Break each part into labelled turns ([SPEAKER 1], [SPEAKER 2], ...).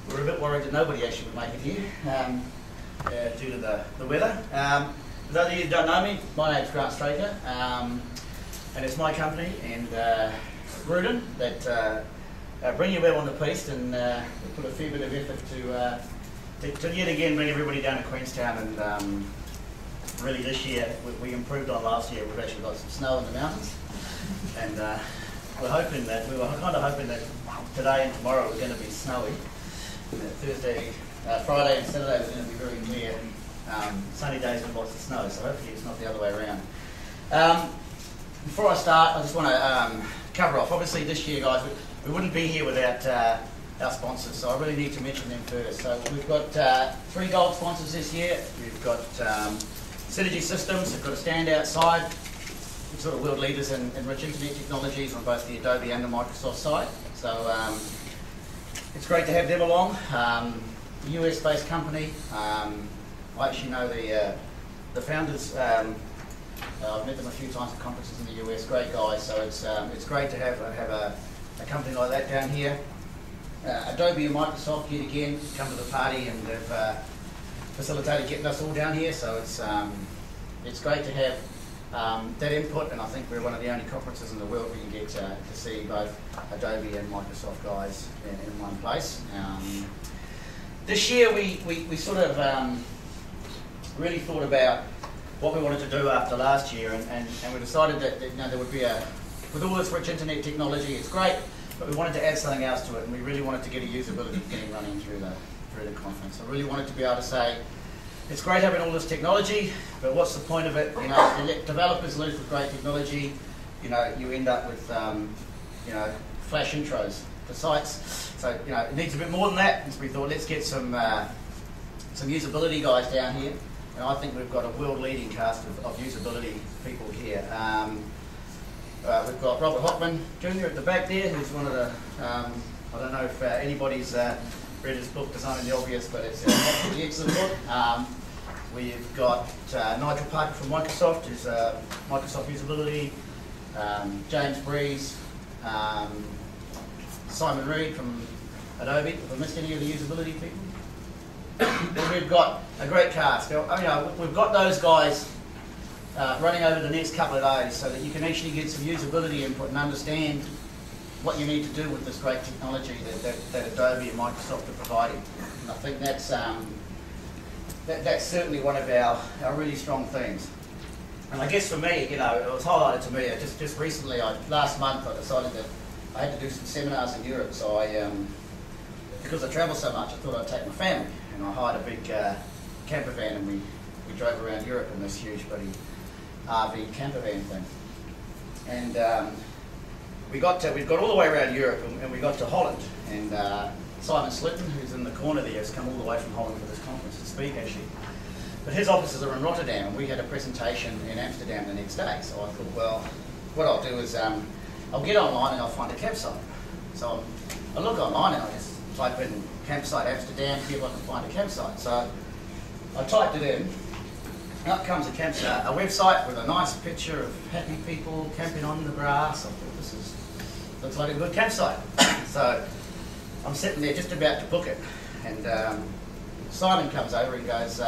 [SPEAKER 1] We were a bit worried that nobody actually would make it here due to the weather. For those of you who don't know me, my name's Grant Straker, and it's my company and Rudin that bring you Web On The Piste, and we put a fair bit of effort to yet again bring everybody down to Queenstown. And really this year we improved on last year. We've actually got some snow in the mountains, and we were kind of hoping that today and tomorrow were going to be snowy. Thursday, Friday and Saturday were going to be very clear, sunny days with lots of snow, so hopefully it's not the other way around. Before I start, I just want to cover off, obviously this year guys, we wouldn't be here without our sponsors, so I really need to mention them first. So we've got 3 gold sponsors this year. We've got Synergy Systems, who've got a stand outside, sort of world leaders in rich internet technologies on both the Adobe and the Microsoft side. So it's great to have them along. US-based company. I actually know the founders. I've met them a few times at conferences in the US. Great guys. So it's great to have a company like that down here. Adobe and Microsoft yet again come to the party and have facilitated getting us all down here. So it's great to have that input, and I think we're one of the only conferences in the world where you can get to see both Adobe and Microsoft guys in one place. This year we sort of really thought about what we wanted to do after last year, and we decided that there would be with all this rich internet technology, it's great, but we wanted to add something else to it, and we really wanted to get a usability thing running through the conference. I really wanted to be able to say, it's great having all this technology, but what's the point of it? You know, if you let developers loose with great technology, you end up with flash intros for sites. So it needs a bit more than that. And so we thought, let's get some usability guys down here. And I think we've got a world-leading cast of usability people here. We've got Robert Hockman Jr. at the back there, who's one of the I don't know if anybody's read his book, Designing the Obvious, but it's an absolutely excellent book. We've got Nigel Parker from Microsoft, who's Microsoft Usability, James Breeze, Simon Reed from Adobe. Have I missed any of the usability people? We've got a great cast. We've got those guys running over the next couple of days so that you can actually get some usability input and understand what you need to do with this great technology that Adobe and Microsoft are providing. And I think that's certainly one of our really strong things. And I guess for me, it was highlighted to me just recently. Last month, I decided that I had to do some seminars in Europe. So because I travel so much, I thought I'd take my family, and I hired a big camper van, and we drove around Europe in this huge bloody RV camper van thing. And we've got all the way around Europe, and we got to Holland, and Simon Slitten, who's in the corner there, has come all the way from Holland for this conference to speak actually. But his offices are in Rotterdam, and we had a presentation in Amsterdam the next day. So I thought, well, what I'll do is I'll get online and I'll find a campsite. So I look online and I just type in campsite Amsterdam, see if I can find a campsite. So I typed it in. Up comes a campsite, a website with a nice picture of happy people camping on the grass. I thought, looks like a good campsite. So I'm sitting there just about to book it, and Simon comes over and goes,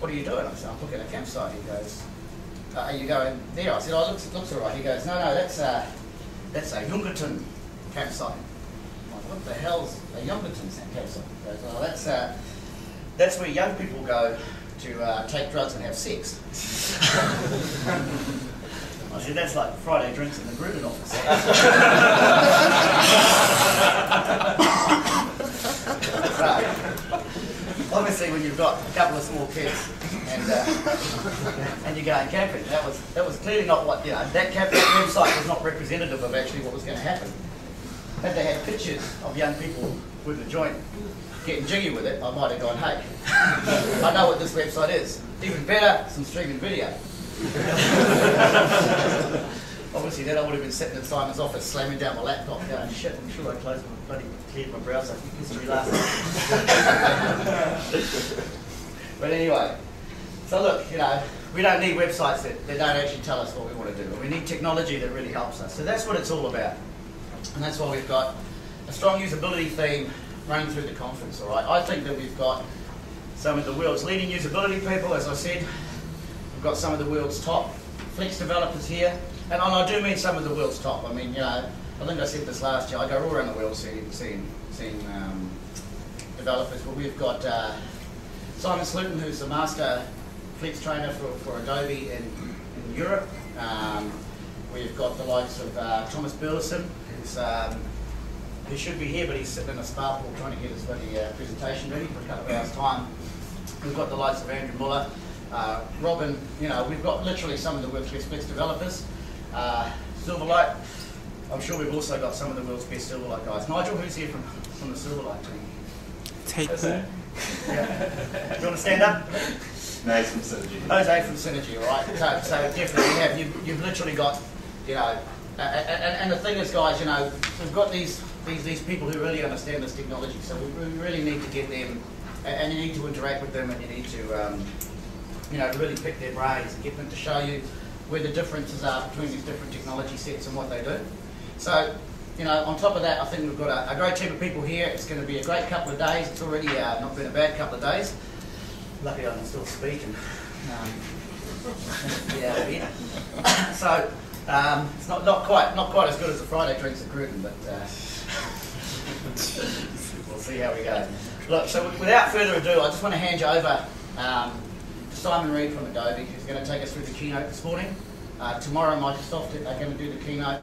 [SPEAKER 1] what are you doing? I said, I'm booking a campsite. He goes, are you going there? I said, oh, it looks all right. He goes, no, that's a Junkerton campsite. I'm like, what the hell's a Junkerton campsite? He goes, oh, that's where young people go to take drugs and have sex. I said, that's like Friday drinks in the Gruden office. So, obviously, when you've got a couple of small kids and you're going camping, that was clearly not what, that website was not representative of actually what was going to happen. Had they had pictures of young people with a joint getting jiggy with it, I might have gone, hey, I know what this website is. Even better, some streaming video. Obviously then I would have been sitting in Simon's office slamming down my laptop going, shit, I'm sure I closed cleared my browser history last night. But anyway, so look, we don't need websites that don't actually tell us what we want to do. We need technology that really helps us. So that's what it's all about. And that's why we've got a strong usability theme running through the conference, all right? I think that we've got some of the world's leading usability people, as I said. We've got some of the world's top Flex developers here. And I do mean some of the world's top. I mean, you know, I think I said this last year, I go all around the world seeing developers. But we've got Simon Sluton, who's the master Flex trainer for Adobe in Europe. We've got the likes of Thomas Burleson, who should be here, but he's sitting in a spa pool trying to get his bloody presentation ready for a couple of hours' time. We've got the likes of Andrew Muller, Robin. You know, we've got literally some of the world's best Flex developers. Silverlight. I'm sure we've also got some of the world's best Silverlight guys. Nigel, who's here from the Silverlight team?
[SPEAKER 2] Take
[SPEAKER 1] that. Yeah. You want to stand up?
[SPEAKER 3] No, he's from Synergy.
[SPEAKER 1] Jose from Synergy, all right. So definitely, you've literally got, you know, and the thing is, guys, you know, we've got these people who really understand this technology. So we really need to get them, and you need to interact with them, and you need to, you know, really pick their brains and get them to show you where the differences are between these different technology sets and what they do. So, you know, on top of that, I think we've got a great team of people here. It's going to be a great couple of days. It's already not been a bad couple of days. Lucky I can still speak and yeah, a bit. So it's not quite as good as the Friday drinks at Gruden, but we'll see how we go. Look, so without further ado, I just want to hand you over to Simon Reed from Adobe, who's going to take us through the keynote this morning. Tomorrow, Microsoft are going to do the keynote.